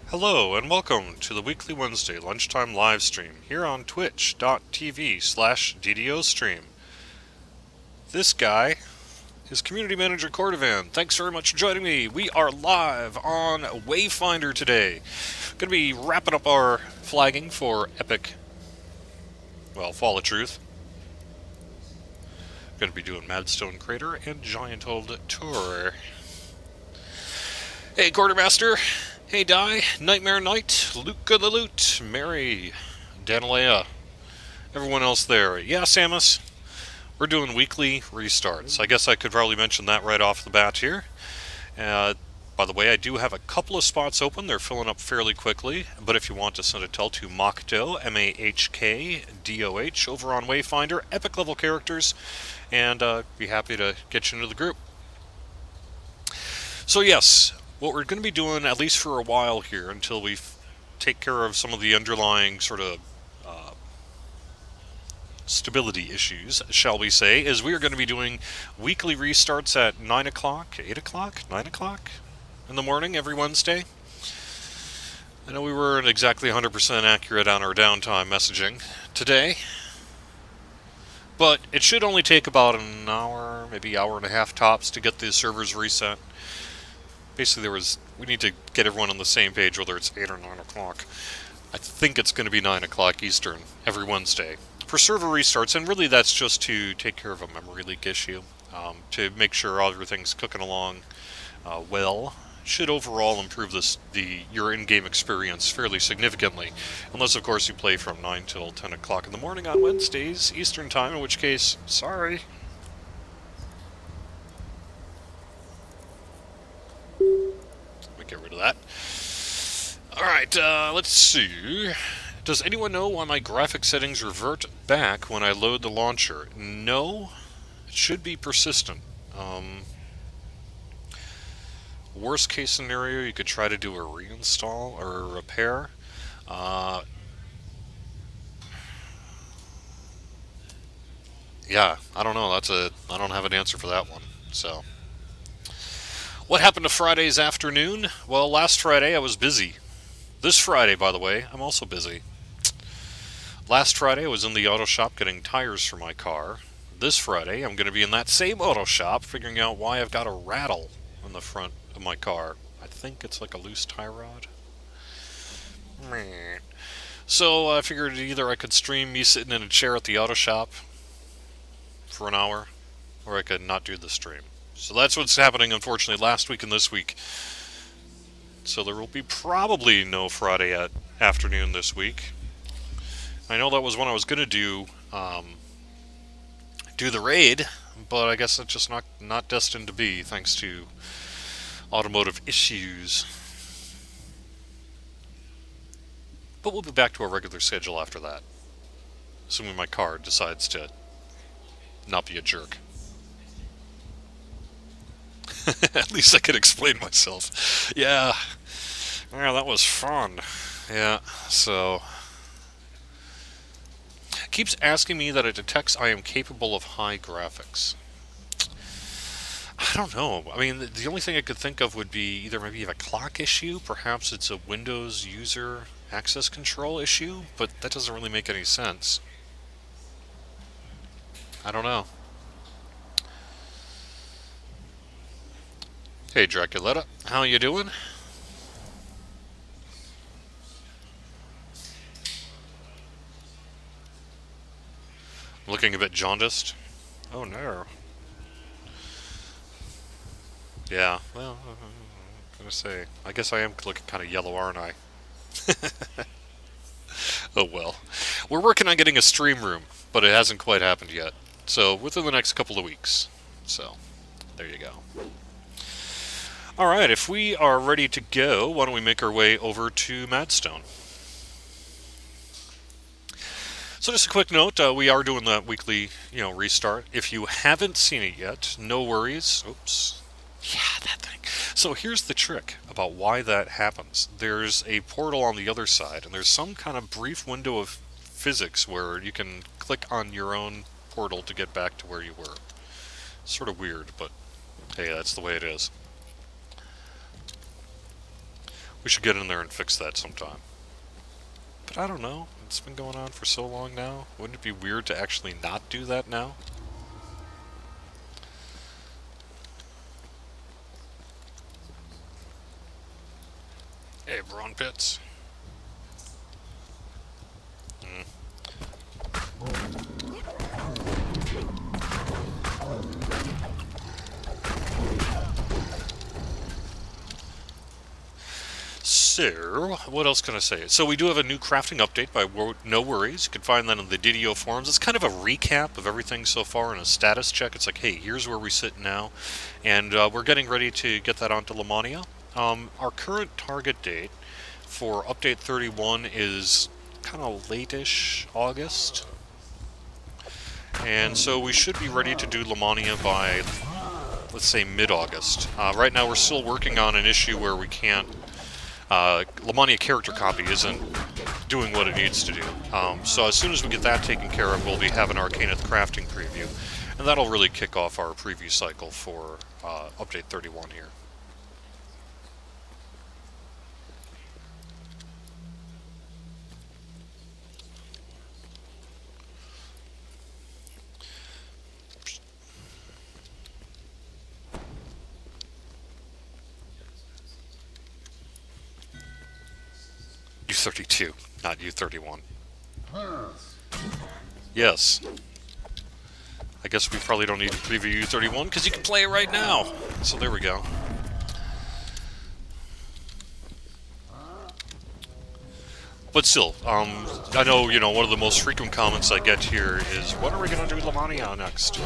Hello and welcome to the weekly Wednesday lunchtime live stream here on twitch.tv/DDO stream. This guy is Community Manager Cordovan. Thanks very much for joining me. We are live on Wayfinder today. Going to be wrapping up our flagging for Epic, Fall of Truth. Going to be doing Madstone Crater and Giant Old Tour. Hey Quartermaster. Hey Di, Nightmare Knight, Luke of the Loot, Mary, Danalea, everyone else there. Yeah, Samus, we're doing weekly restarts. I guess I could probably mention that right off the bat here. By the way, I do have a couple of spots open. They're filling up fairly quickly. But if you want to send a tell to Mahkdoh, M-A-H-K-D-O-H, over on Wayfinder, epic level characters, and be happy to get you into the group. So yes, what we're going to be doing, at least for a while here, until we take care of some of the underlying sort of stability issues, shall we say, is we are going to be doing weekly restarts at 9 o'clock, 8 o'clock, 9 o'clock in the morning every Wednesday. I know we weren't exactly 100% accurate on our downtime messaging today, but it should only take about an hour, maybe hour and a half tops to get the servers reset. Basically, we need to get everyone on the same page, whether it's 8 or 9 o'clock. I think it's going to be 9 o'clock Eastern every Wednesday for server restarts, and really that's just to take care of a memory leak issue, to make sure everything's cooking along well. Should overall improve your in-game experience fairly significantly, unless of course you play from 9 till 10 o'clock in the morning on Wednesdays Eastern Time, in which case, sorry. Get rid of that. Alright, let's see. Does anyone know why my graphic settings revert back when I load the launcher? No, it should be persistent. Worst case scenario, you could try to do a reinstall or a repair. Yeah, I don't know. I don't have an answer for that one. So, what happened to Friday's afternoon? Well, last Friday I was busy. This Friday, by the way, I'm also busy. Last Friday I was in the auto shop getting tires for my car. This Friday I'm going to be in that same auto shop figuring out why I've got a rattle on the front of my car. I think it's like a loose tie rod. So I figured either I could stream me sitting in a chair at the auto shop for an hour, or I could not do the stream. So that's what's happening, unfortunately, last week and this week. So there will be probably no Friday at afternoon this week. I know that was when I was going to do the raid, but I guess that's just not destined to be, thanks to automotive issues. But we'll be back to our regular schedule after that, assuming my car decides to not be a jerk. At least I could explain myself. Yeah, that was fun. Yeah, so keeps asking me that it detects I am capable of high graphics. I don't know. I mean, the only thing I could think of would be either maybe a clock issue, perhaps it's a Windows user access control issue, but that doesn't really make any sense. I don't know. Hey Draculetta, how you doing? Looking a bit jaundiced? Oh no. Yeah, well, I'm gonna say, I guess I am looking kind of yellow, aren't I? Oh well. We're working on getting a stream room, but it hasn't quite happened yet. So, within the next couple of weeks. So, there you go. Alright, if we are ready to go, why don't we make our way over to Madstone. So just a quick note, we are doing the weekly, restart. If you haven't seen it yet, no worries. Oops. Yeah, that thing. So here's the trick about why that happens. There's a portal on the other side, and there's some kind of brief window of physics where you can click on your own portal to get back to where you were. Sort of weird, but hey, that's the way it is. We should get in there and fix that sometime. But I don't know. It's been going on for so long now. Wouldn't it be weird to actually not do that now? Hey, Brawn Pits. So, what else can I say? So we do have a new crafting update by No Worries. You can find that on the DDO forums. It's kind of a recap of everything so far and a status check. It's like, hey, here's where we sit now. And we're getting ready to get that onto Lamania. Our current target date for update 31 is kind of late-ish August. And so we should be ready to do Lamania by, let's say, mid-August. Right now we're still working on an issue where we can't Lamania character copy isn't doing what it needs to do. So as soon as we get that taken care of, we'll be having our Arcanith crafting preview. And that'll really kick off our preview cycle for update 31 here. U32, not U31. Yes. I guess we probably don't need to preview U31 because you can play it right now. So there we go. But still, I know, one of the most frequent comments I get here is, when are we going to do Lamania next?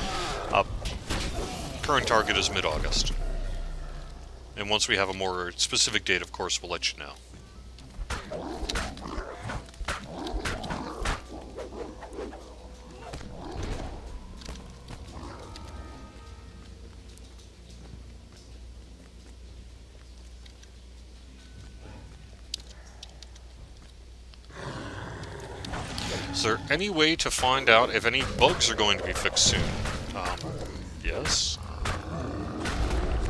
Current target is mid-August. And once we have a more specific date, of course, we'll let you know. Is there any way to find out if any bugs are going to be fixed soon? Yes.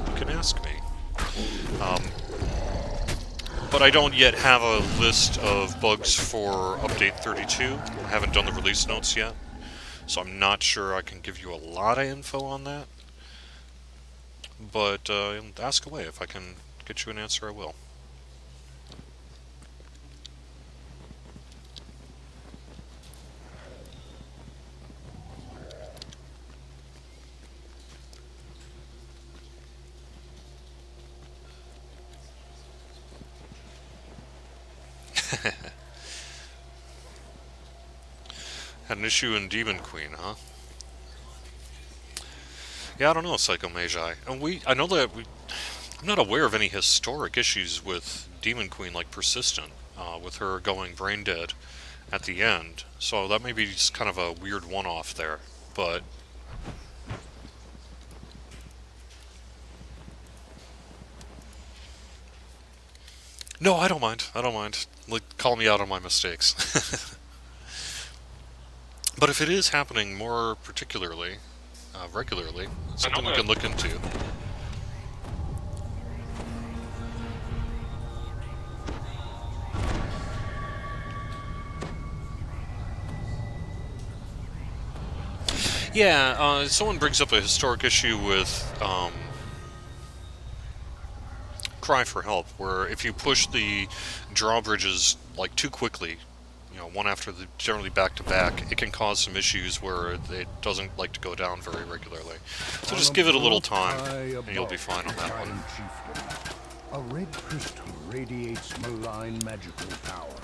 You can ask me. But I don't yet have a list of bugs for update 32. I haven't done the release notes yet, so I'm not sure I can give you a lot of info on that. But ask away. If I can get you an answer, I will. Had an issue in Demon Queen, huh? Yeah, I don't know, Psycho Magi. And I know that I'm not aware of any historic issues with Demon Queen, like persistent, with her going brain dead at the end. So that may be just kind of a weird one-off there, but... No, I don't mind. I don't mind. Like, call me out on my mistakes. But if it is happening more particularly, regularly, it's something we can look into. Yeah, someone brings up a historic issue with Cry for Help, where if you push the drawbridges like too quickly, one after the generally back to back, it can cause some issues where it doesn't like to go down very regularly. So just give it a little time, and you'll be fine on that one. A red crystal radiates malign magical power.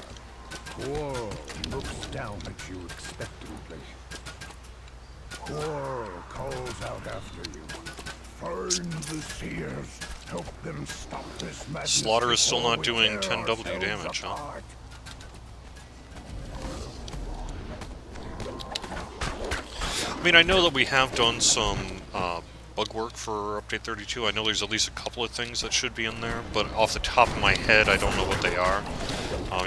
Quarrel looks down at you expectantly. Quarrel calls out after you. Find the seers. Help them stop this madness. Slaughter is still not doing 10W damage, huh? I mean, I know that we have done some bug work for Update 32. I know there's at least a couple of things that should be in there, but off the top of my head, I don't know what they are.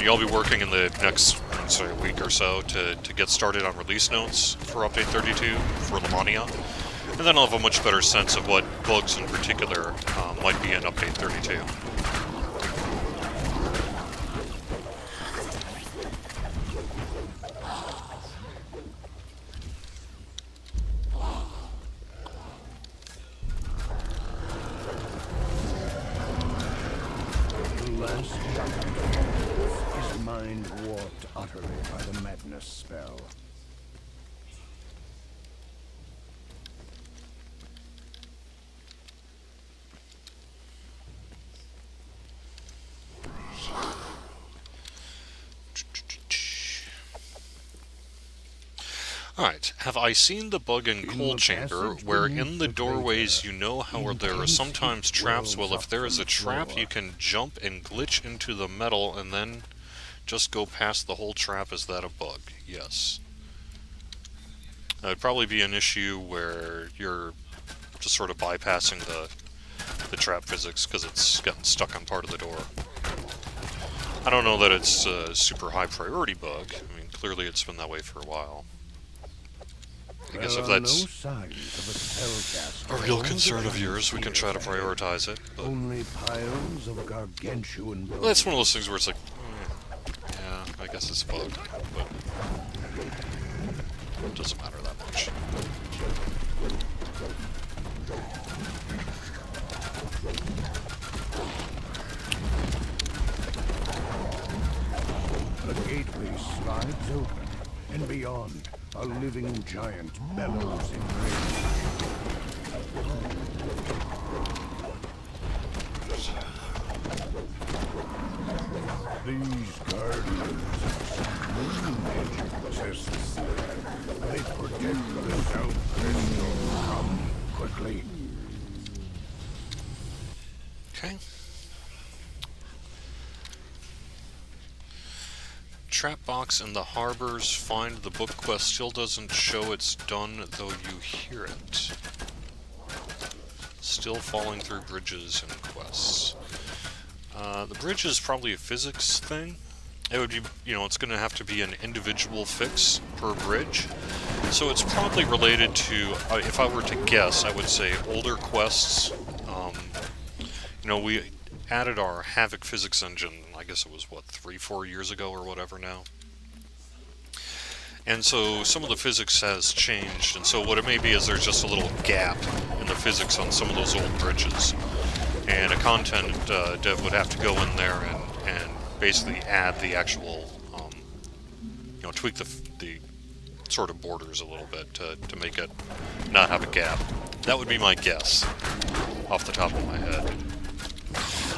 You'll be working in the next, say, a week or so to get started on release notes for Update 32 for Lamania, and then I'll have a much better sense of what bugs in particular might be in Update 32. His mind warped utterly by the madness spell. Alright, have I seen the bug in Coal Chamber, where in the doorways you know how there are sometimes traps? Well, if there is a trap, you can jump and glitch into the metal and then just go past the whole trap. Is that a bug? Yes. That would probably be an issue where you're just sort of bypassing the trap physics because it's getting stuck on part of the door. I don't know that it's a super high priority bug. I mean, clearly it's been that way for a while. I guess if that's a real concern of yours, we can try to prioritize it. But only piles of gargantuan well, that's one of those things where it's like, yeah, I guess it's bugged, but it doesn't matter that much. The gateway slides open, and beyond, a living giant bellows in rage. These guardians of moon edge exists. They protect the south crystal. Come quickly. Okay. Trap box in the harbors. Find the book quest. Still doesn't show it's done, though you hear it. Still falling through bridges and quests. The bridge is probably a physics thing. It would be, you know, it's going to have to be an individual fix per bridge. So it's probably related to, if I were to guess, I would say older quests. You know, we added our Havoc physics engine, I guess it was, what, 3-4 years ago or whatever now. And so some of the physics has changed, and so what it may be is there's just a little gap in the physics on some of those old bridges. And a content dev would have to go in there and basically add the actual, you know, tweak the sort of borders a little bit to make it not have a gap. That would be my guess, off the top of my head.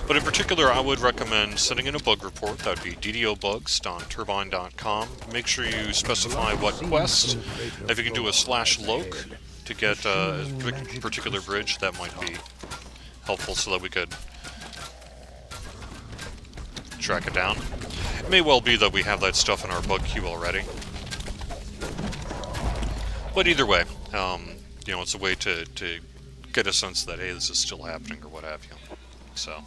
But in particular, I would recommend sending in a bug report. That would be ddobugsturbine.com. Make sure you specify what quest. If you can do a /loc to get a particular bridge, that might be helpful so that we could track it down. It may well be that we have that stuff in our bug queue already. But either way, you know, it's a way to get a sense that, hey, this is still happening or what have you. So.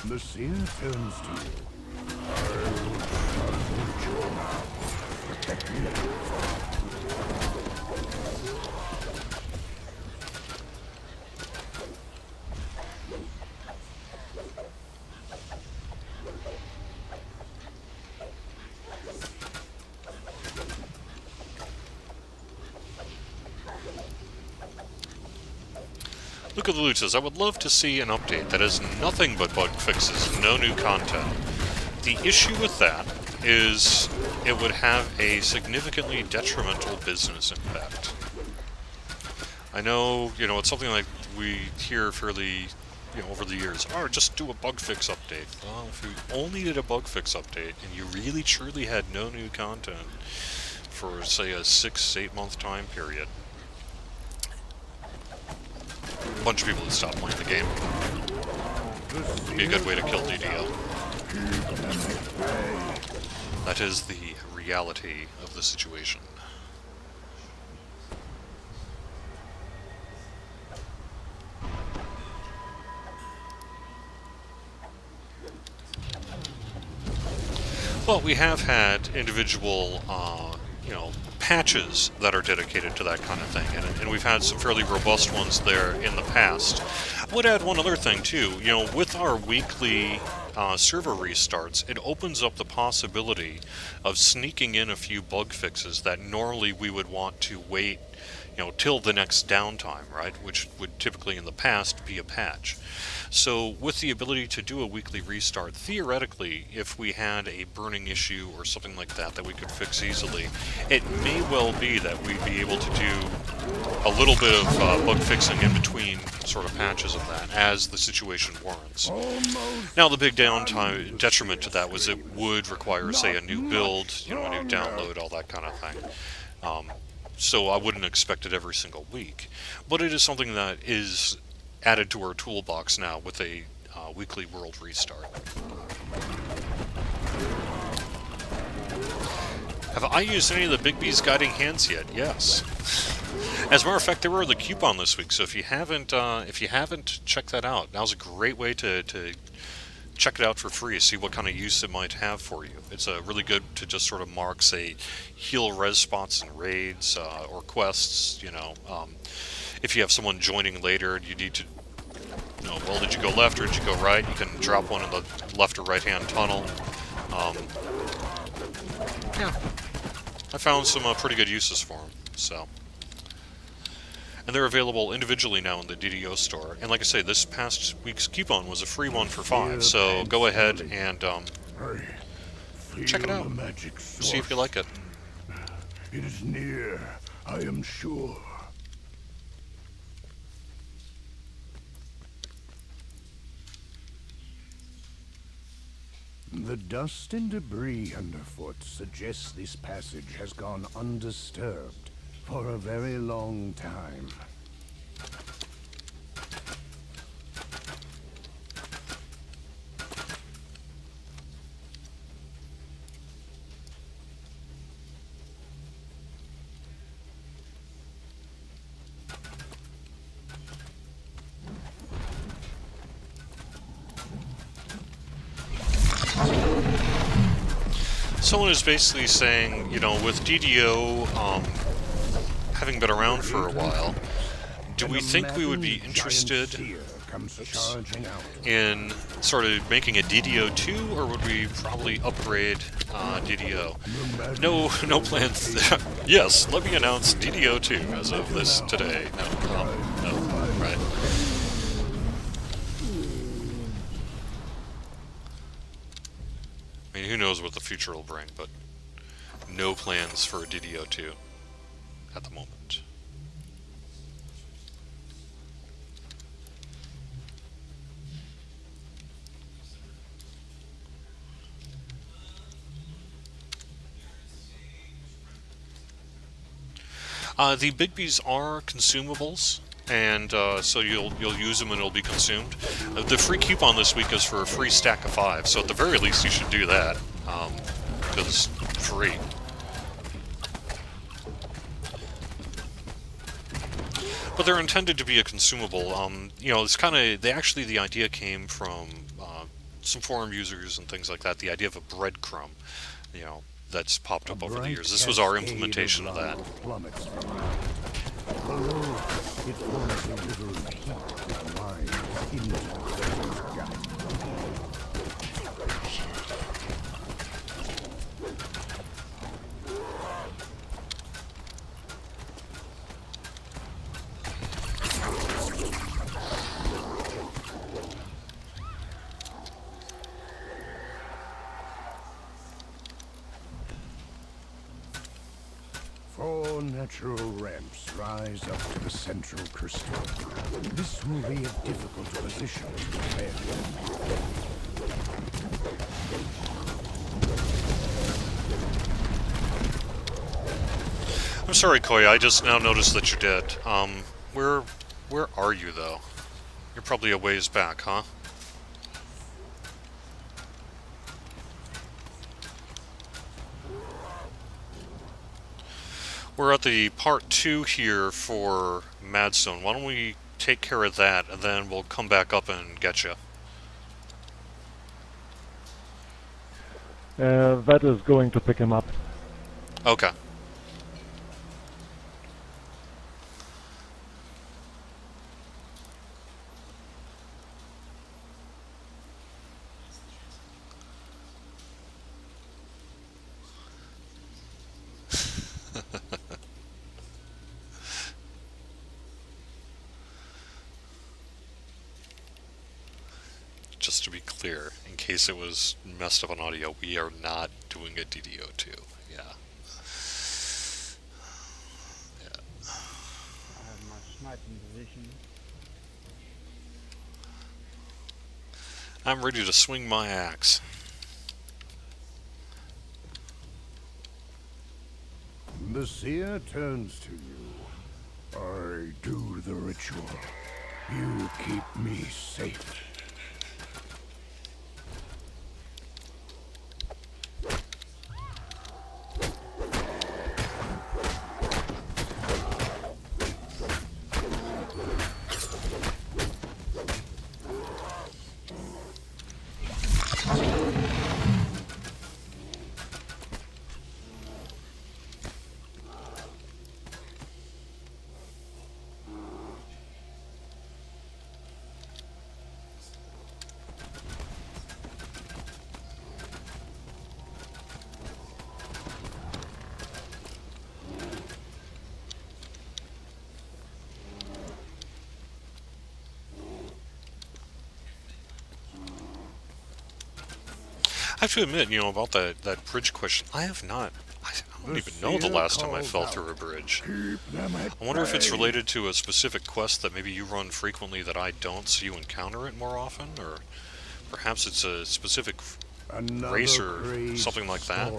The seer turns to you. Look at the loot says, I would love to see an update that has nothing but bug fixes, no new content. The issue with that is it would have a significantly detrimental business impact. I know, you know, it's something like we hear fairly, you know, over the years, oh, just do a bug fix update. Well, if you only did a bug fix update and you really truly had no new content for, say, a 6-8 month time period, a bunch of people would stop playing the game. It'd be a good way to kill DDO. That is the reality of the situation. But we have had individual, patches that are dedicated to that kind of thing, and we've had some fairly robust ones there in the past. I would add one other thing too. With our weekly server restarts, it opens up the possibility of sneaking in a few bug fixes that normally we would want to wait, till the next downtime, right? Which would typically in the past be a patch. So with the ability to do a weekly restart, theoretically, if we had a burning issue or something like that we could fix easily, it may well be that we'd be able to do a little bit of bug fixing in between sort of patches of that as the situation warrants. Now the big detriment to that was it would require, say, a new build, a new download, all that kind of thing. So I wouldn't expect it every single week. But it is something that is added to our toolbox now with a weekly world restart. Have I used any of the Big B's guiding hands yet? Yes. As a matter of fact, they were the coupon this week, so if you haven't checked that out, now's a great way to check it out for free, see what kind of use it might have for you. It's really good to just sort of mark, say, heal res spots in raids or quests. If you have someone joining later and you need to, well, did you go left or did you go right? You can drop one in the left or right-hand tunnel. Yeah, I found some pretty good uses for them. So, and they're available individually now in the DDO store. And like I say, this past week's coupon was a free one for 5. So go ahead and check it out. See if you like it. It is near, I am sure. The dust and debris underfoot suggests this passage has gone undisturbed for a very long time. Someone is basically saying, with DDO having been around for a while, do we think we would be interested in sort of making a DDO 2, or would we probably upgrade DDO? No plans. Yes, let me announce DDO 2 as of this today. No, right. I mean, who knows what the future will bring, but no plans for a DDO 2 at the moment. The Big B's are consumables, and so you'll use them and it'll be consumed. The free coupon this week is for a free stack of 5, so at the very least you should do that, because it's free. But they're intended to be a consumable. It's kind of, the idea came from some forum users and things like that, the idea of a breadcrumb, that's popped up over the years. This was our implementation of that. Below, it forms a little heat that winds into the sky. Four natural ramps rise up to the central crystal. This will be a difficult position to defend. I'm sorry, Koya, I just now noticed that you're dead. Where are you, though? You're probably a ways back, huh? We're at the part 2 here for Madstone. Why don't we take care of that, and then we'll come back up and get you. That is going to pick him up. Okay. Just to be clear, in case it was messed up on audio, we are not doing a DDO2. Yeah. I have my sniping position. I'm ready to swing my axe. The seer turns to you. I do the ritual. You keep me safe. I have to admit, about that bridge question, I don't even know the last time I fell through a bridge. I wonder if it's related to a specific quest that maybe you run frequently that I don't, so you encounter it more often, or perhaps it's a specific race or something like that.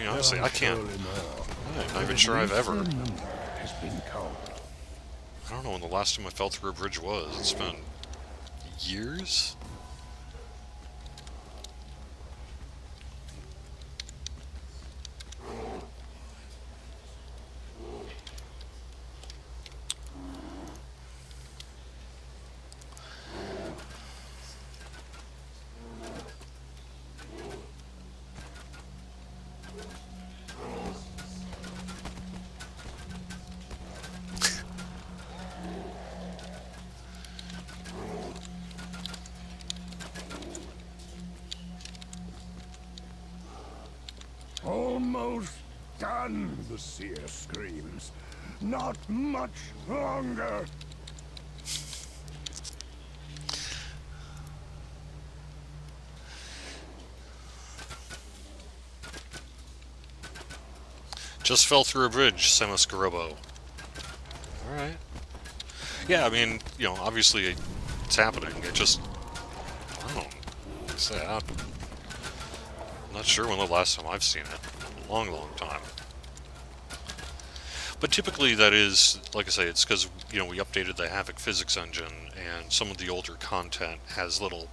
Honestly, I can't. I'm not even sure I've ever. I don't know when the last time I fell through a bridge was. It's been years? Almost done, the seer screams. Not much longer. Just fell through a bridge, Semascarobo. Alright. Yeah, I mean, obviously it's happening. It just, I don't say, I'm not sure when the last time I've seen it. A long, long time. But typically that is, like I say, it's because, we updated the Havoc physics engine, and some of the older content has little,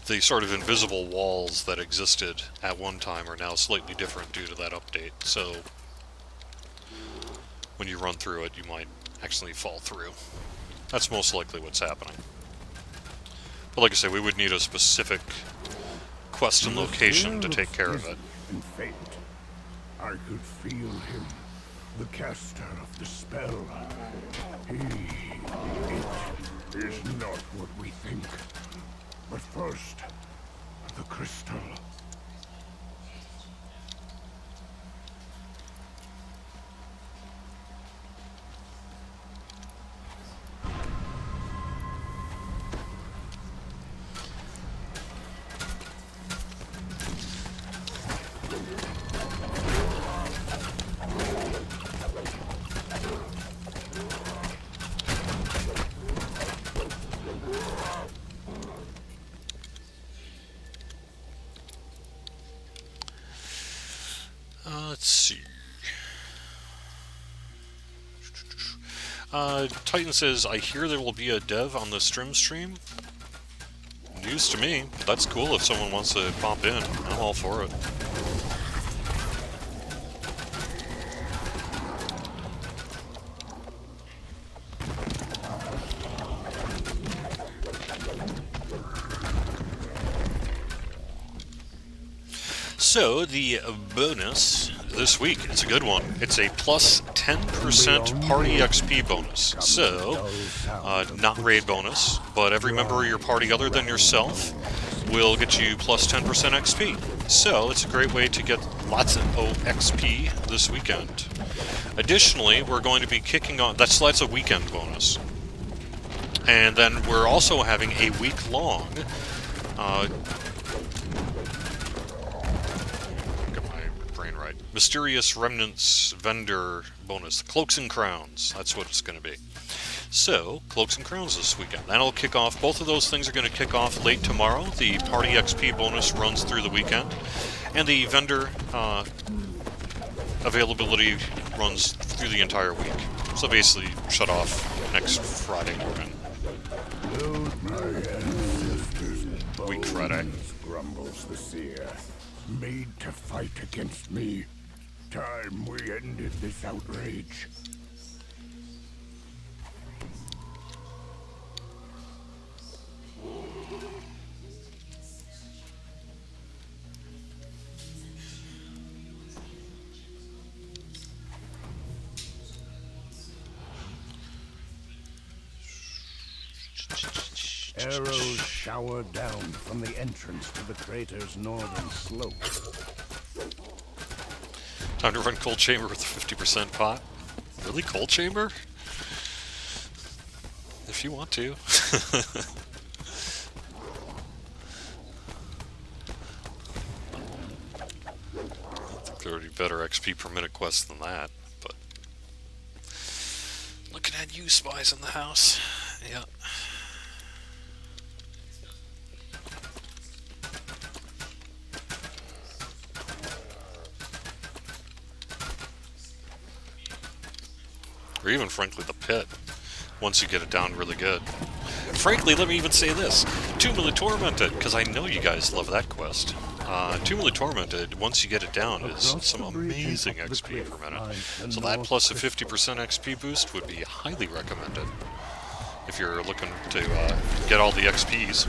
the sort of invisible walls that existed at one time are now slightly different due to that update. So when you run through it, you might actually fall through. That's most likely what's happening. But like I say, we would need a specific quest and location to take care of it. And fate. I could feel him, the caster of the spell. It is not what we think. But first, the crystal. Let's see. Titan says, I hear there will be a dev on the stream. News to me. That's cool if someone wants to pop in. I'm all for it. So, the bonus this week, it's a good one. It's a plus 10% party XP bonus. So, not raid bonus, but every member of your party other than yourself will get you plus 10% XP. So, it's a great way to get lots of XP this weekend. Additionally, we're going to be kicking on... That's a weekend bonus. And then we're also having a week-long... get my brain right. Mysterious Remnants Vendor bonus. Cloaks and Crowns. That's what it's going to be. So, Cloaks and Crowns this weekend. That'll kick off... Both of those things are going to kick off late tomorrow. The Party XP bonus runs through the weekend. And the vendor availability runs through the entire week. So basically, shut off next Friday morning. Week Friday. Grumbles the seer. Made to fight against me. Time we ended this outrage. Arrows shower down from the entrance to the crater's northern slope. Time to run Cold Chamber with a 50% pot. Really, Cold Chamber? If you want to. I think there would be better XP per minute quests than that, but... Looking at you, spies in the house. Yeah. Or even, frankly, the pit, once you get it down really good. Frankly, let me even say this. Tomb of the Tormented, because I know you guys love that quest. Tomb of the Tormented, once you get it down, is some amazing XP per minute. So that plus a 50% XP boost would be highly recommended if you're looking to get all the XPs.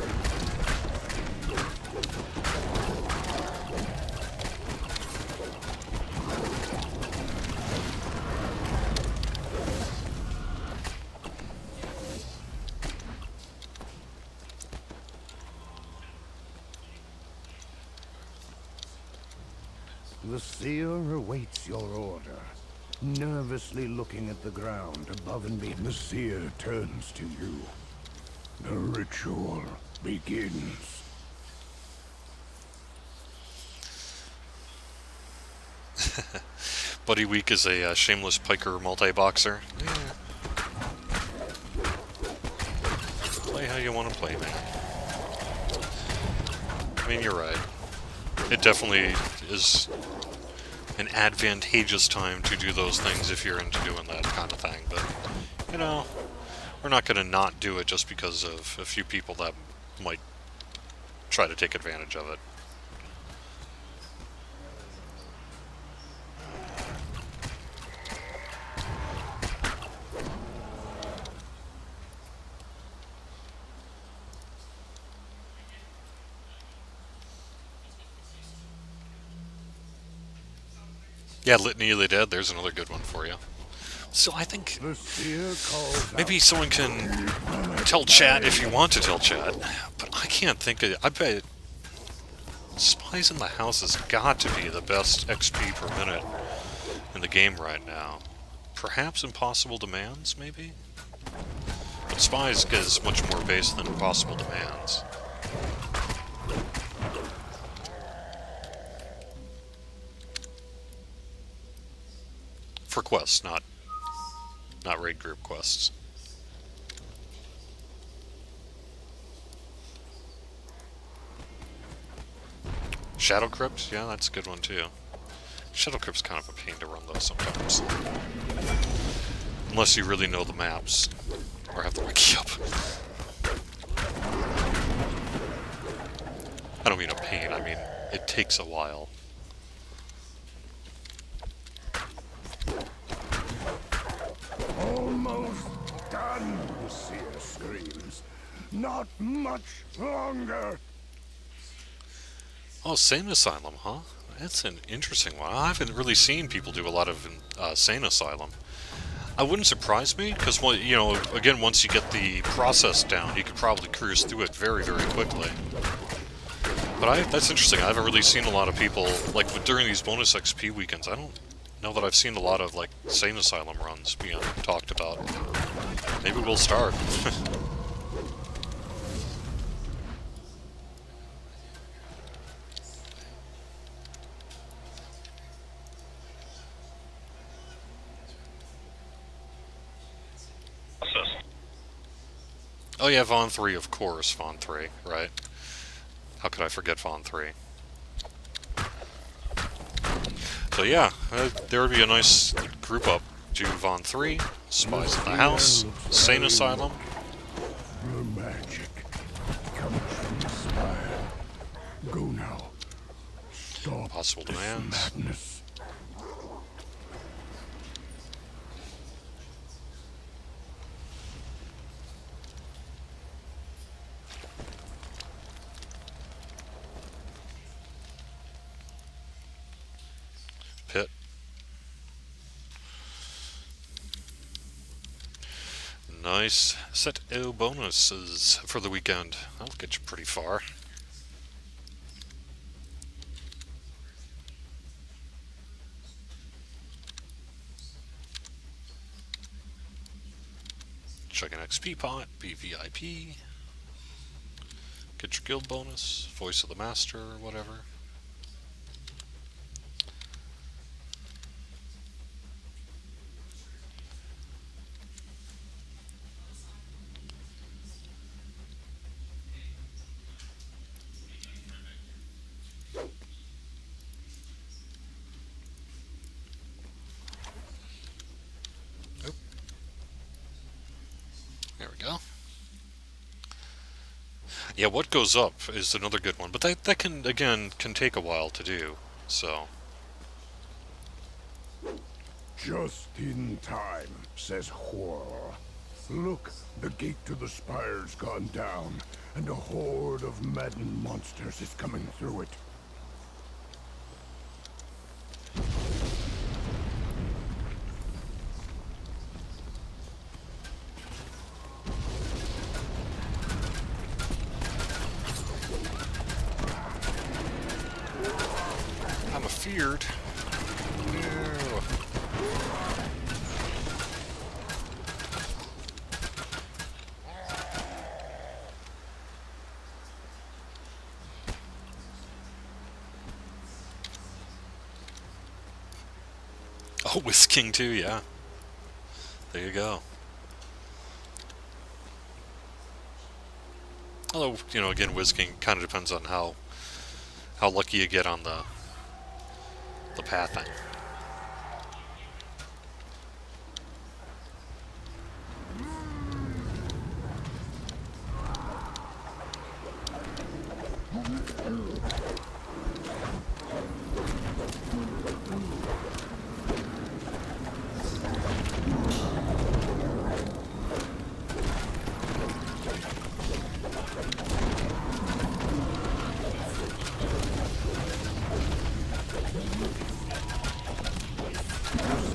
The seer awaits your order, nervously looking at the ground above and beyond. The seer turns to you. The ritual begins. Buddy Week is a shameless piker multi-boxer. Yeah. Play how you want to play, man. I mean, you're right. It definitely is an advantageous time to do those things if you're into doing that kind of thing. But, you know, we're not going to not do it just because of a few people that might try to take advantage of it. Yeah, Litany of the Dead, there's another good one for you. So I think maybe someone can tell chat if you want to tell chat, but I can't think of it. I bet Spies in the House has got to be the best XP per minute in the game right now. Perhaps Impossible Demands, maybe? But Spies gets much more base than Impossible Demands. For quests, not raid group quests. Shadow Crypt, yeah, that's a good one too. Shadow Crypt's kind of a pain to run though sometimes. Unless you really know the maps, or have the wiki up. I don't mean a pain, I mean it takes a while. Almost done, the seer screams. Not much longer. Oh, Sane Asylum, huh? That's an interesting one. I haven't really seen people do a lot of Sane Asylum. I wouldn't surprise me, because, you know, again, once you get the process down, you could probably cruise through it very, very quickly. But that's interesting. I haven't really seen a lot of people, like, during these bonus XP weekends, I don't know that I've seen a lot of, like, Sane Asylum runs being talked about. Maybe we'll start. Oh yeah, Vaughn 3, of course, Vaughn 3, right? How could I forget Vaughn 3? So yeah, there would be a nice group up. Do Vaughn 3, Spies in the House, Sane Asylum. The magic comes from the spire. Go now. Stop Possible this demands. madness. Pit. Nice set O bonuses for the weekend. That'll get you pretty far. Check an XP pot, BVIP. Get your guild bonus, Voice of the Master, or whatever. There we go. Yeah, what goes up is another good one, but that can, again, can take a while to do, so. Just in time, says Horror. Look, the gate to the spire's gone down, and a horde of maddened monsters is coming through it. I'm afeared. No. Oh, Whisking too, yeah. There you go. Although, you know, again, Whisking kind of depends on how lucky you get on the pathing.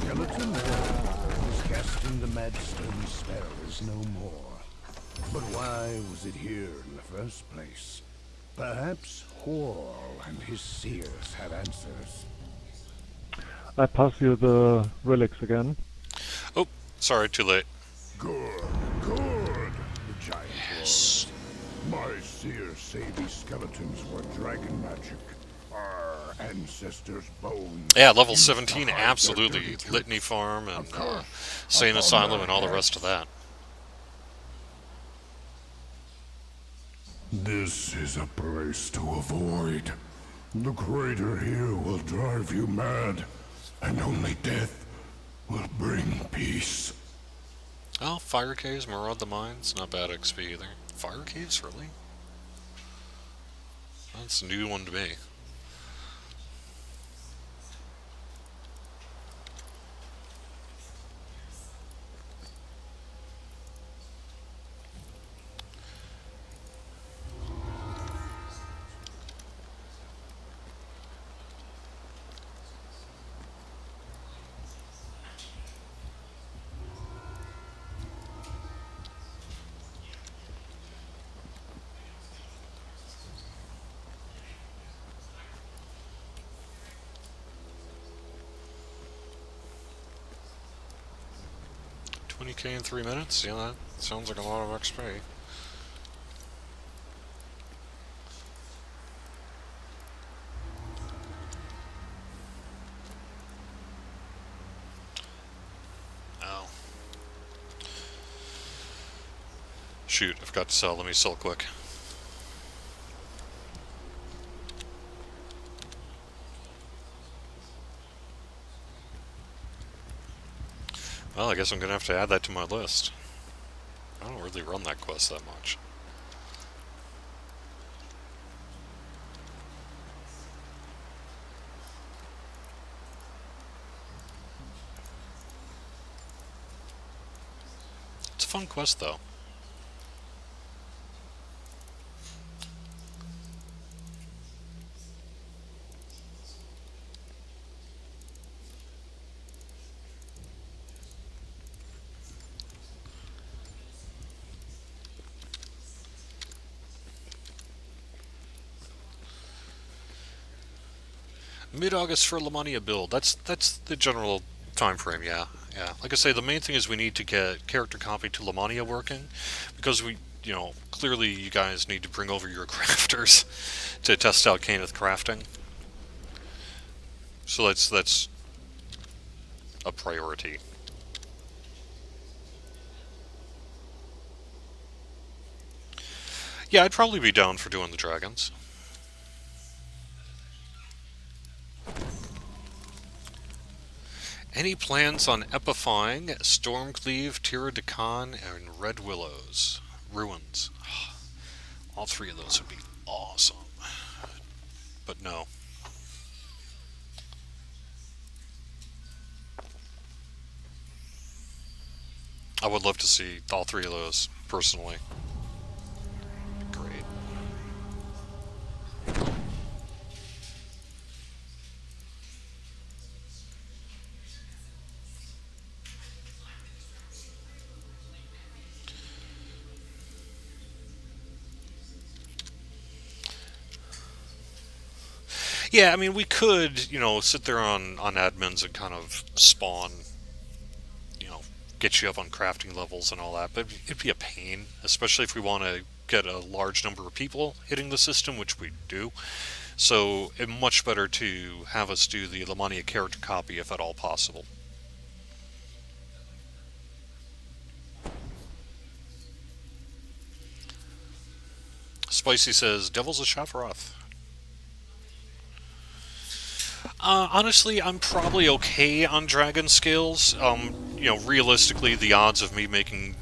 Skeleton was casting the Madstone spell is no more. But why was it here in the first place? Perhaps Horror and his seers have answers. I pass you the relics again. Oh, sorry, too late. Good, good, the giant Yes. roared. My seers say these skeletons were dragon magic. Our ancestors' bones. Yeah, level used to 17, hide their absolutely. dirty truths. Litany Farm and Of course, Sane upon Asylum their and all the heads. rest of that. This is a place to avoid. The crater here will drive you mad, and only death will bring peace. Oh, Fire Caves, Maraud the Mines, not bad XP either. Fire Caves, really? That's a new one to me. 20k in 3 minutes? Yeah, that sounds like a lot of XP. Oh. Shoot, I forgot to sell. Let me sell quick. Well, I guess I'm gonna have to add that to my list. I don't really run that quest that much. It's a fun quest, though. Mid-August for Lamania build. That's the general time frame. Yeah, yeah. Like I say, the main thing is we need to get character copy to Lamania working, because clearly you guys need to bring over your crafters to test out Caneth crafting. So that's a priority. Yeah, I'd probably be down for doing the dragons. Any plans on epifying Stormcleave, Tira Decan, and Red Willows? Ruins. All three of those would be awesome. But no. I would love to see all three of those, personally. Great. Yeah, I mean, we could, sit there on admins and kind of spawn, get you up on crafting levels and all that, but it'd be a pain, especially if we want to get a large number of people hitting the system, which we do. So it's much better to have us do the Lamania character copy if at all possible. Spicy says, Devil's a Shafroth. Honestly, I'm probably okay on dragon skills. Realistically, the odds of me making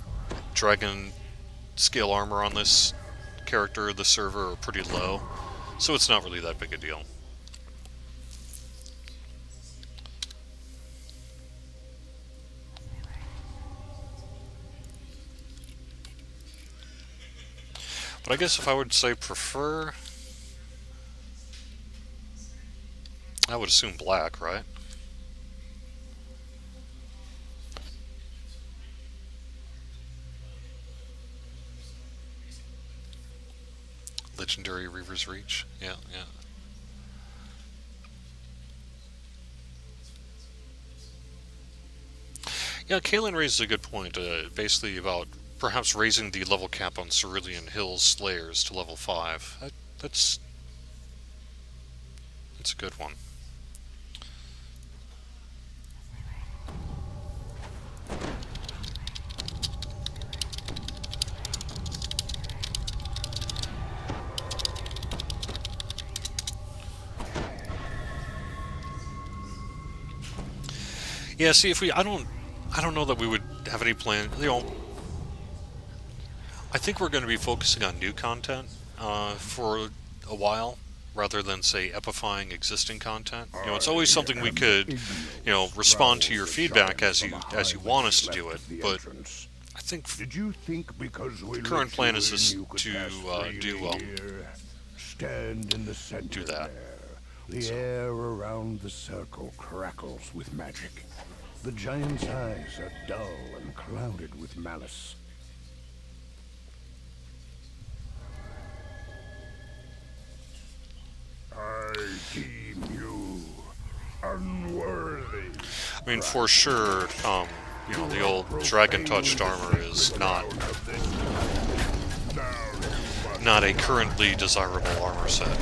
dragon scale armor on this character, the server, are pretty low. So it's not really that big a deal. But I guess if I would say prefer, I would assume black, right? Legendary Reaver's Reach. Yeah, yeah. Yeah, Kalen raises a good point, basically about perhaps raising the level cap on Cerulean Hills Slayers to level 5. That's a good one. Yeah, see, if I don't know that we would have any plan. I think we're going to be focusing on new content for a while, rather than say epifying existing content. It's always something we could, respond to your feedback as you want us to do it. But I think the current plan is just to stand in the center do that. The air around the circle crackles with magic. The giant's eyes are dull and clouded with malice. I deem you unworthy. I mean, for sure, you know, the old dragon-touched armor is not a currently desirable armor set.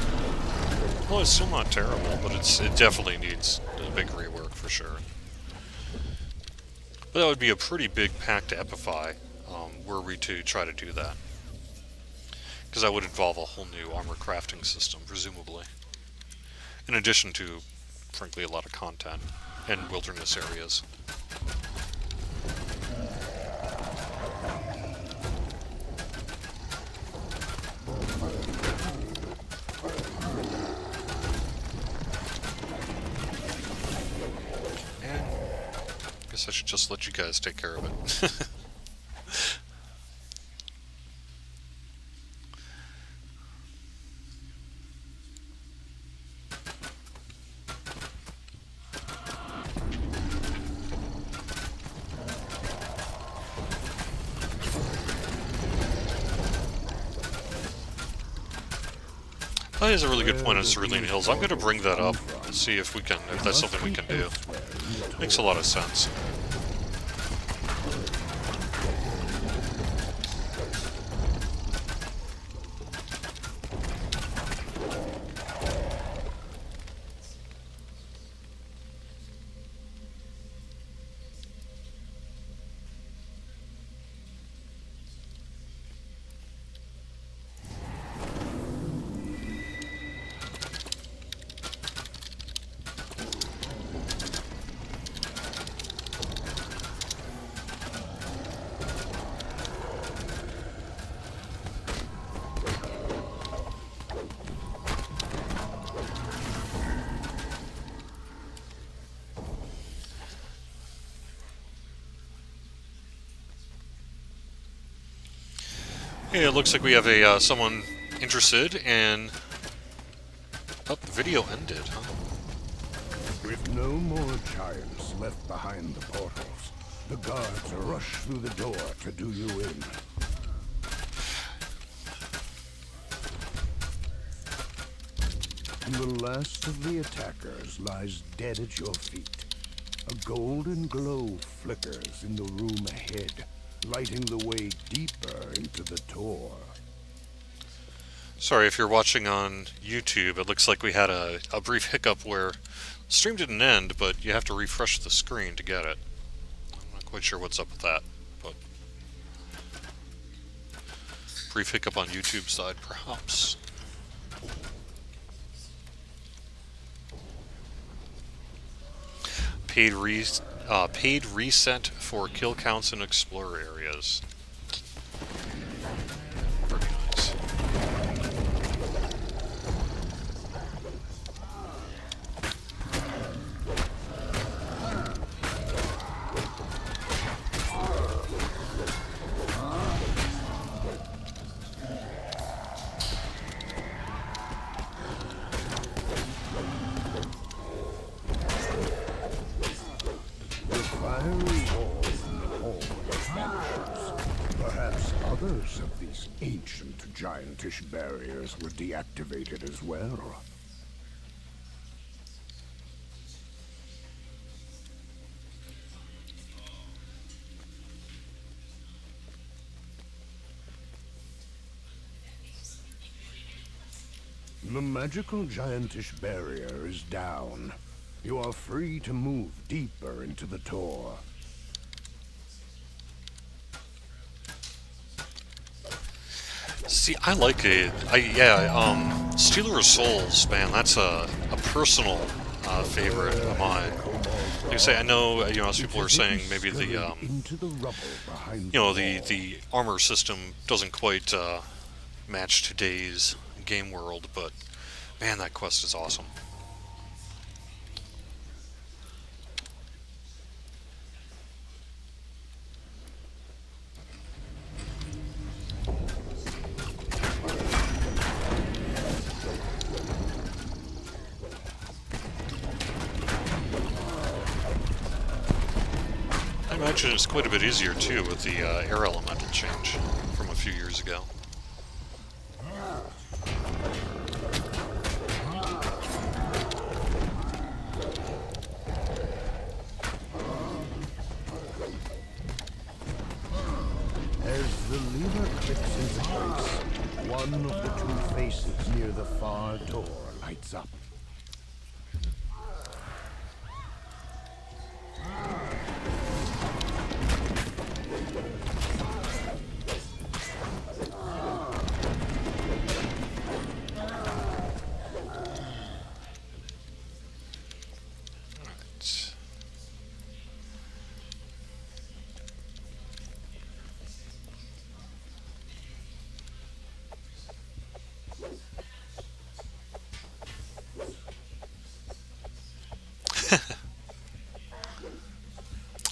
Well, it's still not terrible, but it definitely needs a big rework for sure. But that would be a pretty big pack to epify, were we to try to do that. Because that would involve a whole new armor crafting system, presumably. In addition to, frankly, a lot of content and wilderness areas. And I guess I should just let you guys take care of it. That is a really good point on Cerulean Hills. I'm going to bring that up and see if that's something we can do. Makes a lot of sense. Hey, it looks like we have a someone interested in... Oh, the video ended, huh? With no more giants left behind the portals, the guards rush through the door to do you in. And the last of the attackers lies dead at your feet. A golden glow flickers in the room ahead, lighting the way deeper into the Tor. Sorry if you're watching on YouTube, it looks like we had a brief hiccup where the stream didn't end, but you have to refresh the screen to get it. I'm not quite sure what's up with that, but... brief hiccup on YouTube side, perhaps. Paid reset for kill counts in explorer areas. Pretty nice. Others of these ancient giantish barriers were deactivated as well. The magical giantish barrier is down. You are free to move deeper into the Tor. See, I like it. Stealer of Souls, man, that's a personal favorite of mine. Like I say, I know, as people are saying, maybe the armor system doesn't quite match today's game world, but man, that quest is awesome. I imagine it's quite a bit easier too with the air elemental change from a few years ago. spaces near the far door lights up.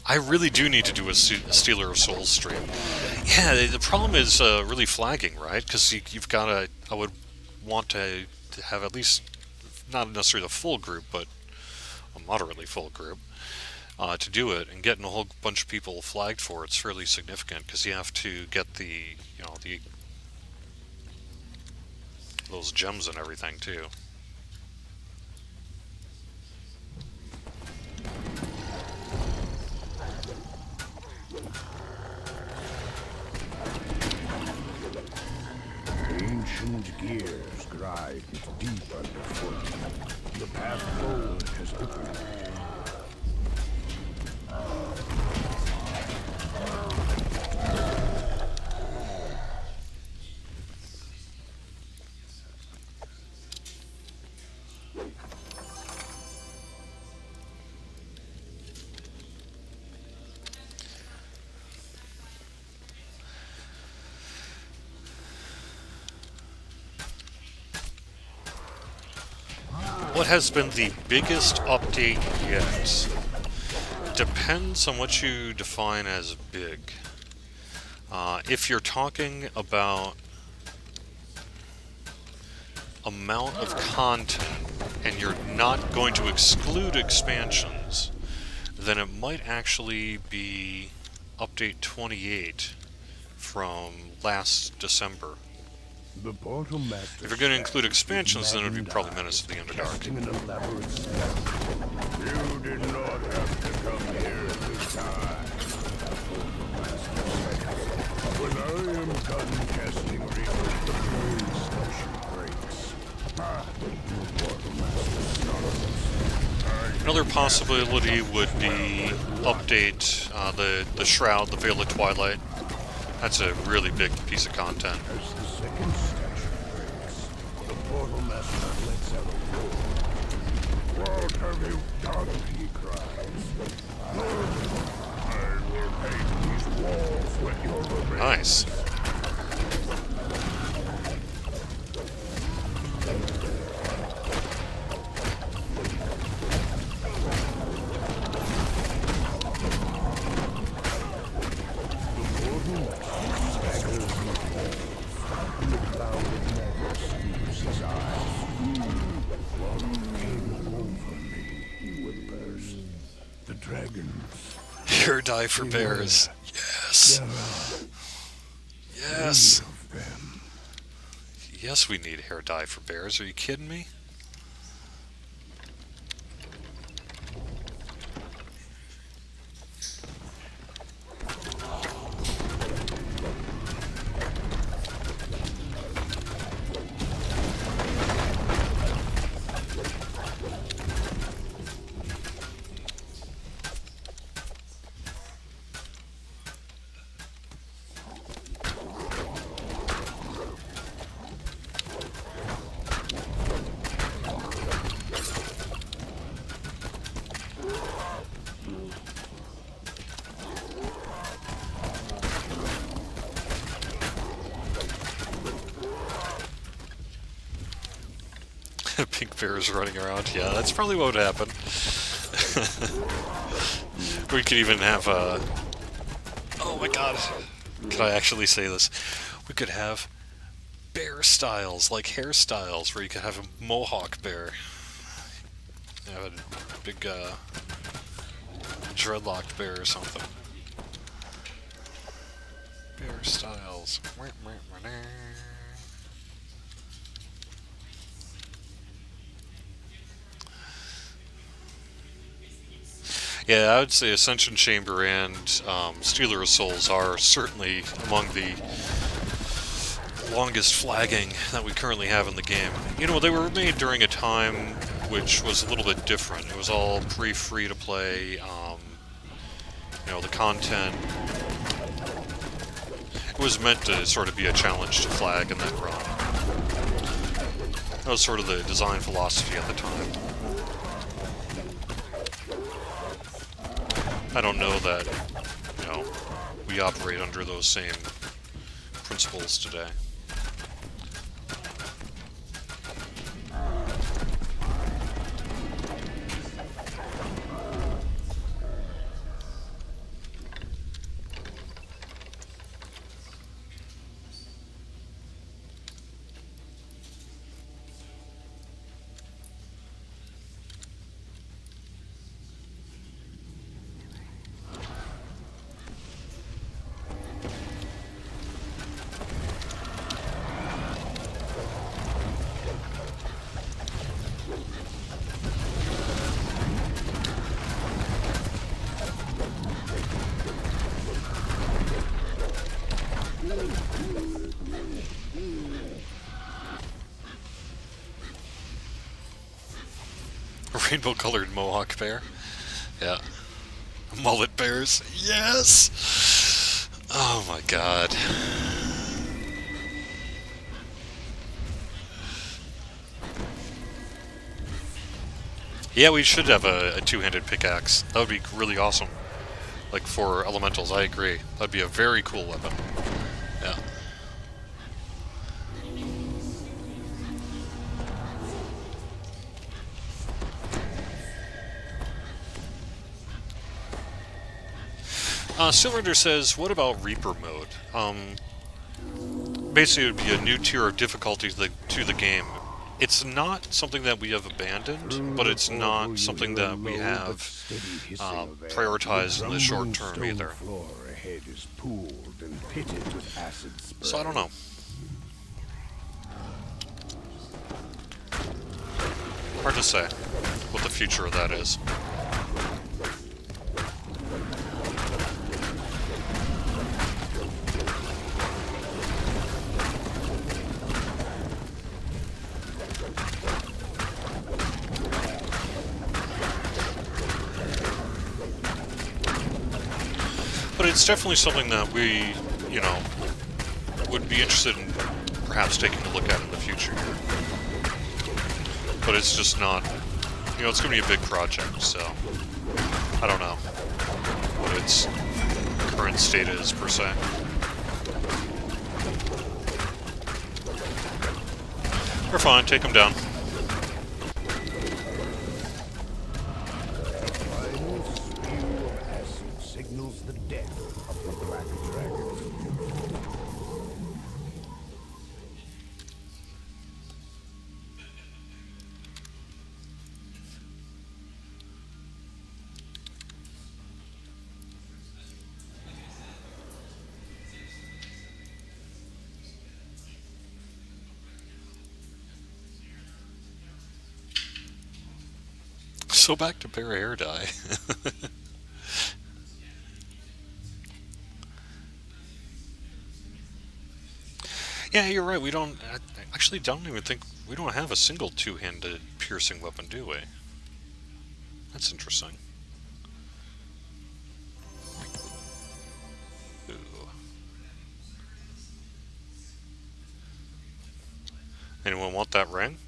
I really do need to do a Stealer of Souls stream. Yeah, the problem is really flagging, right? Because you've got to... I would want to have at least, not necessarily the full group, but a moderately full group, to do it. And getting a whole bunch of people flagged for it's fairly significant, because you have to get the, you know, those gems and everything, too. Ancient gears grind deep underfoot. The path forward has opened. What has been the biggest update yet? Depends on what you define as big. If you're talking about amount of content and you're not going to exclude expansions, then it might actually be update 28 from last December. The portal master If you're going to include expansions, then it would be probably Menace of the Underdark. an elaborate spell. You did not have to come here this time. When I am done casting reach, the blade station breaks. The portal master. Another possibility would be update the Shroud, the Veil of Twilight. That's a really big piece of content. As the second statue breaks, the portal master lets out a roar. What have you done? He cries. I will paint these walls with your remains. Nice. Here die for bears. Yes. Yes. Yes, we need hair dye for bears. Are you kidding me? Pink bears running around. Yeah, that's probably what would happen. We could even have a... Oh my god. Can I actually say this? We could have bear styles, like hairstyles, where you could have a mohawk bear. Have a big dreadlocked bear or something. Bear styles. Yeah, I would say Ascension Chamber and Stealer of Souls are certainly among the longest flagging that we currently have in the game. You know, they were made during a time which was a little bit different. It was all free to play. You know, the content. It was meant to sort of be a challenge to flag and then run. That was sort of the design philosophy at the time. I don't know that, you know, we operate under those same principles today. Rainbow-colored Mohawk bear. Yeah. Mullet bears. Yes! Oh my god. Yeah, we should have a two-handed pickaxe. That would be really awesome. Like, for elementals, I agree. That'd be a very cool weapon. Yeah. Silverender says, what about Reaper mode? Basically it would be a new tier of difficulty to the game. It's not something that we have abandoned, but it's not something that we have prioritized in the short term either. So I don't know. Hard to say what the future of that is. But it's definitely something that we, you know, would be interested in perhaps taking a look at in the future here. But it's just not, you know, it's going to be a big project, so I don't know what its current state is, per se. We're fine, take them down. So back to bear hair dye. Yeah, you're right. We don't... I actually don't even think... We don't have a single two-handed piercing weapon, do we? That's interesting. Ooh. Anyone want that ring?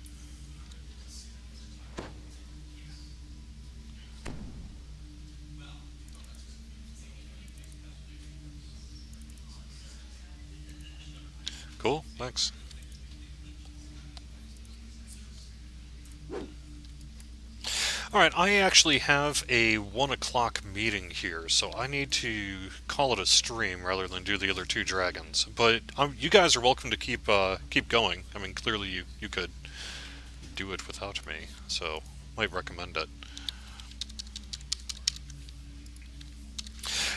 Cool, thanks. Alright, I actually have a 1 o'clock meeting here, so I need to call it a stream rather than do the other two dragons. But you guys are welcome to keep going. I mean, clearly you could do it without me, so might recommend it.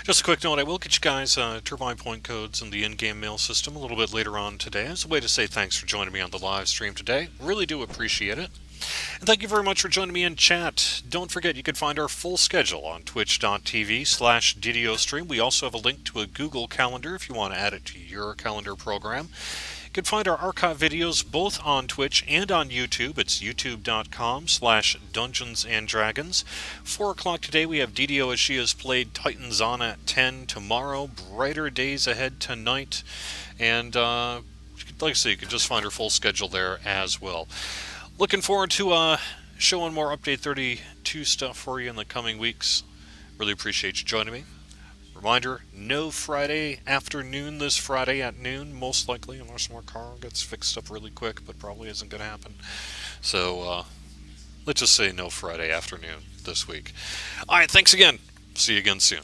Just a quick note, I will get you guys turbine point codes in the in-game mail system a little bit later on today as a way to say thanks for joining me on the live stream today. Really do appreciate it. And thank you very much for joining me in chat. Don't forget you can find our full schedule on twitch.tv/DDO stream. We also have a link to a Google Calendar if you want to add it to your calendar program. You can find our archive videos both on Twitch and on YouTube. It's youtube.com/Dungeons and Dragons. 4 o'clock today we have DDO as she has played Titans on at 10 tomorrow. Brighter days ahead tonight. And like I say, you can just find her full schedule there as well. Looking forward to showing more Update 32 stuff for you in the coming weeks. Really appreciate you joining me. Reminder, no Friday afternoon this Friday at noon, most likely, unless my car gets fixed up really quick, but probably isn't going to happen. So, let's just say no Friday afternoon this week. Alright, thanks again. See you again soon.